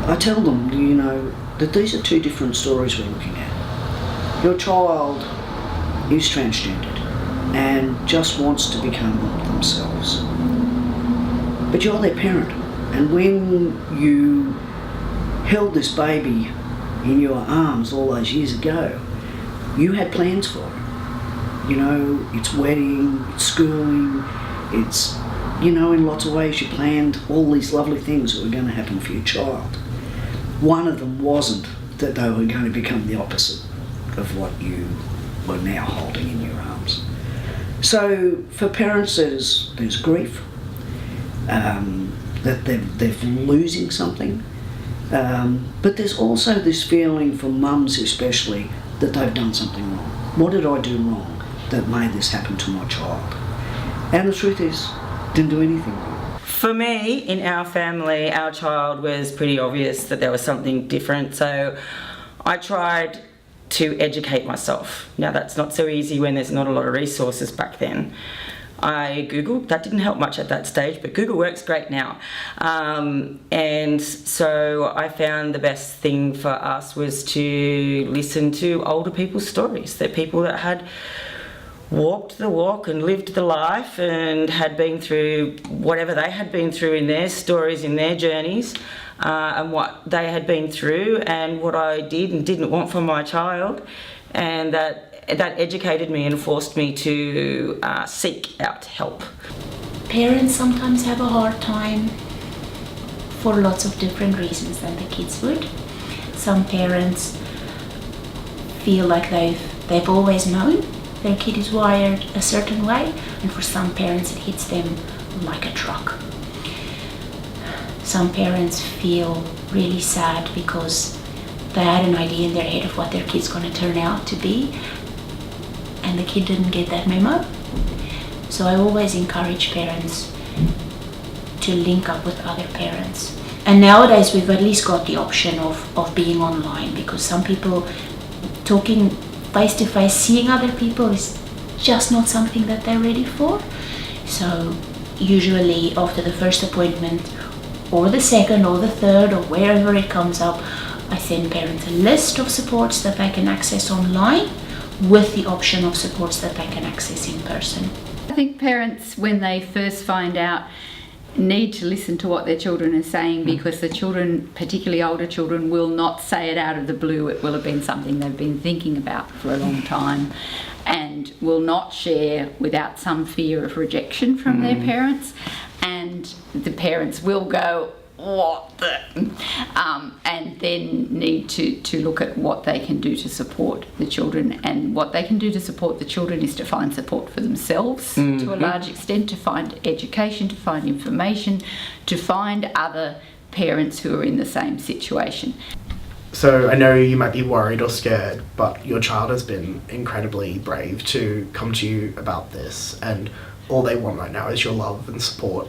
I tell them, that these are two different stories we're looking at. Your child is transgendered and just wants to become themselves. But you're their parent, and when you held this baby in your arms all those years ago, you had plans for it. It's wedding, it's schooling, it's, in lots of ways you planned all these lovely things that were going to happen for your child. One of them wasn't that they were going to become the opposite of what you were now holding in your arms. So for parents there's grief, that they're losing something, but there's also this feeling for mums especially that they've done something wrong. What did I do wrong that made this happen to my child? And the truth is, didn't do anything wrong. For me, in our family, our child was pretty obvious that there was something different, so I tried to educate myself. Now that's not so easy when there's not a lot of resources back then. I Googled, that didn't help much at that stage, but Google works great now. And so I found the best thing for us was to listen to older people's stories. They're people that had walked the walk and lived the life and had been through whatever they had been through in their stories, in their journeys, and what they had been through and what I did and didn't want for my child, and that educated me and forced me to seek out help. Parents sometimes have a hard time for lots of different reasons than the kids would. Some parents feel like they've always known their kid is wired a certain way, and for some parents it hits them like a truck. Some parents feel really sad because they had an idea in their head of what their kid's going to turn out to be, and the kid didn't get that memo. So I always encourage parents to link up with other parents. And nowadays we've at least got the option of being online, because some people talking face to face, seeing other people is just not something that they're ready for. So usually after the first appointment, or the second or the third, or wherever it comes up, I send parents a list of supports that they can access online with the option of supports that they can access in person. I think parents, when they first find out, need to listen to what their children are saying, because the children, particularly older children, will not say it out of the blue. It will have been something they've been thinking about for a long time, and will not share without some fear of rejection from their parents. And the parents will go, what the? And then need to look at what they can do to support the children. And what they can do to support the children is to find support for themselves to a large extent, to find education, to find information, to find other parents who are in the same situation. So I know you might be worried or scared, but your child has been incredibly brave to come to you about this, and all they want right now is your love and support.